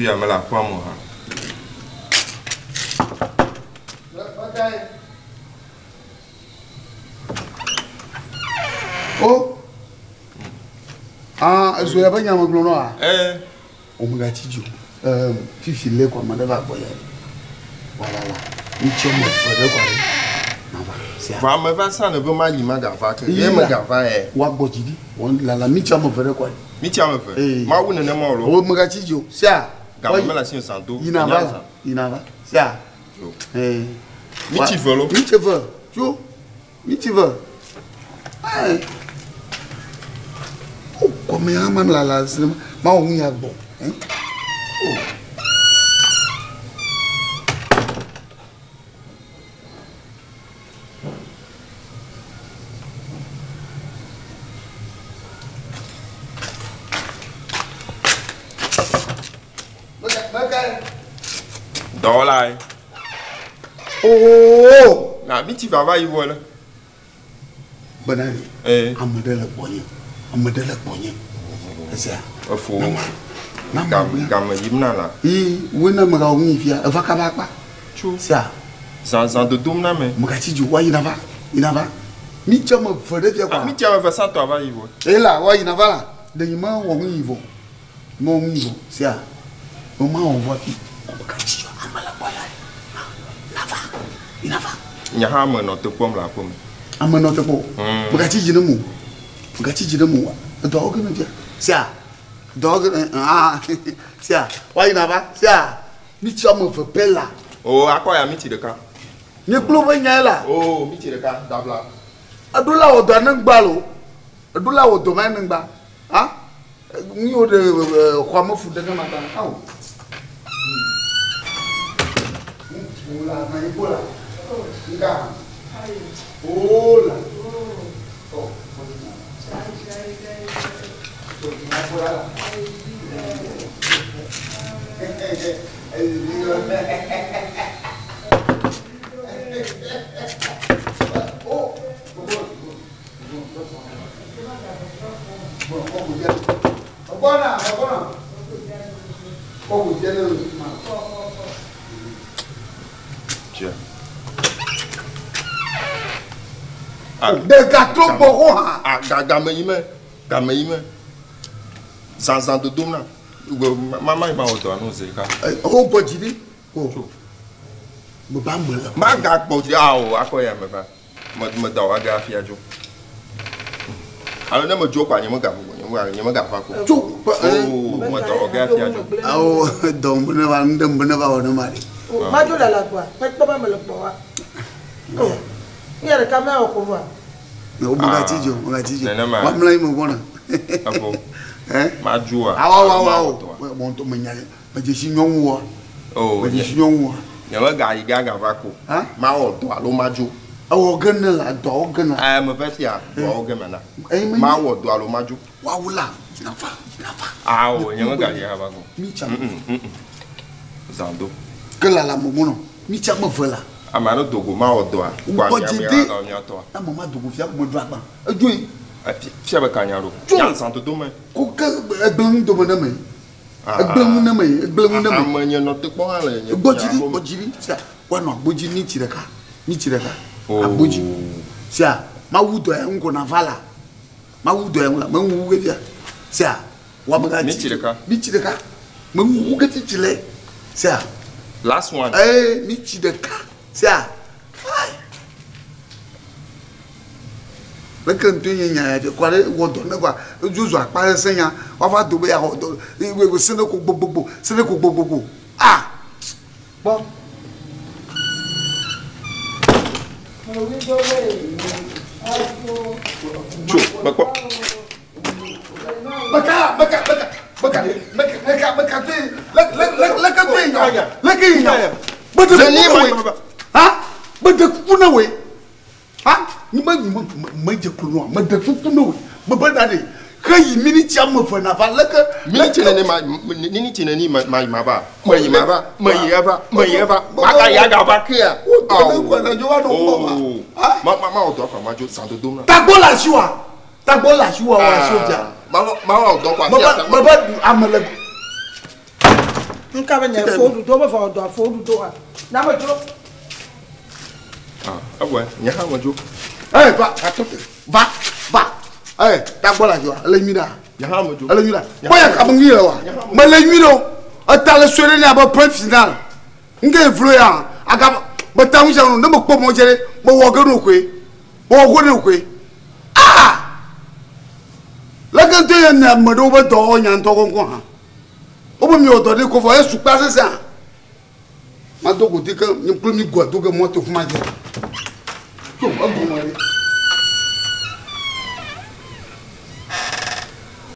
puis elle me la prend moi. Oh. Ah, je vais pas y avoir un noir. On me gâte du. Fifi le quoi, madame va boire. Voilà là. Il tient mon frère quoi. Va me faire ça ne veut pas y m'agarver. Il me garde. Wa bojidi. On la mi tient mon frère quoi. Mi tient mon frère. Ma ou ne ne mort. Oh me gâte du. Ça. Garde me la signe santo. Il n'a pas. Il n'a pas. Ça. Mi tu veux lo. Mi tu veux. Jo. Mi tu veux. Oh, comme un man là, c'est ma on y a bon. Oh. Dans là. Oh. Na mi tu vas y voir là. Banane. Amade la bonne. Amade la bonne. C'est ça. Faut. Gamme yimna là. Wena me ga ongi fia. Va ka ba pa. Chou. Ça. Sans de dom na mais. Mugati ju wa ina va. Ina va. Mi chama fere fia quoi. Mi tu vas ça toi va y voir. Et là, wa ina va là. De yima ongi ivo. Mon ivo. C'est ça. Comment on voit fi. Mugati ju amala boya. Na va. Ina va. Nya ha me no te pom la pom. Amano te po. Mugati ji na mu. Mugati ji na mu. Dog na fia. Ça. Dog ça. Wa ina va. Ça. Mi chama fe pela. Oh, à quoi y a miti de cas? Ni plovo nya la. Oh, miti de cas dabla. Adula o do nan gba lo. Adula o do man gba. Ah? Ni o de kwa mo fu de na mata. Ah. Ola, na ibola. Nga. Ola. Oh. Des gâteaux bourrons. Ah, gamme yime. Sans de dom là. Maman il va au doigt nous c'est cas. Oh bojidi. Oh. Mo ba mo la. Ma ga bojidi ah oh akoya me fa. Mo da wa ga fi ajo. Alors ne me jo kwa nyemo ga fa ko. Oh, mo da wa ga fi ajo. Oh, donc ne va on mari. Ma jo la quoi. Pas me le boire. Oh. Il y a le caméra au pouvoir. No mugati jo. Wa mla mo bona. Apo. Ma joa. Ah, monto manyale. Ma je sinyon wo. Oh, je sinyon wo. Ya ma ga yi ga va ko. Ma o do alo ma jo. Awo ganna la do ganna. Me fa sia, do ganna na. Ma o do alo ma jo. Wa wula. Ina fa. Ah, oh, ya ma ga yi va ko. Mi chama. Zando. Kala la mo mono. Mi chama vola. Amano dogo ma o do a. Kwa ya ga mi ato. Na mama dogo fia mo do agba. Ajoyi. Fia ba kanyaro. Ya santo do me. Ko ka egbem do mo na me. Egbem na me. Amanye no te po ala ye. Bojiri. Sia. Wa no boji ni tireka. Aboji. Sia. Ma wudo e ngo na vala. Ma wudo e ngla. Ma wu ge fia. Sia. Wa ma ga ni tireka. Ma wu ge titile. Sia. Last one. Ni tireka. Sia. Le kan tu nya de kware wodo na kwa juzu apare senya wa fa do be ya wodo we sene ko gbogbo ah bon Chu bakwa ni ma je kuno ma da kuno ma bada ne kai mini ci amma fa na fa laka mini ci ne ma ba ma yi ba ma ka ya ga ba kia o ko na jo wa no ma o do kwa ma jo santo dom na tagbola siwa wa soja ma o do kwa ma ba amala nka ba nya fo du do ba fa do fo du do a na ma jo ouais nya ha mo jo va ta bola jo le mida nya ha mo jo le mida boya ka mo ngi wa ma le mido ata le sore ni aba point final nge flo ya aga ba ta mu janu mo po mo jere mo wo ga no kwe la kan te na mo do ba do nya to ko ha o bo mi o do de ko fo e su pa se sa ma do ko ti kan ni pro mi go do ke mo to fu ma je to ba go mo re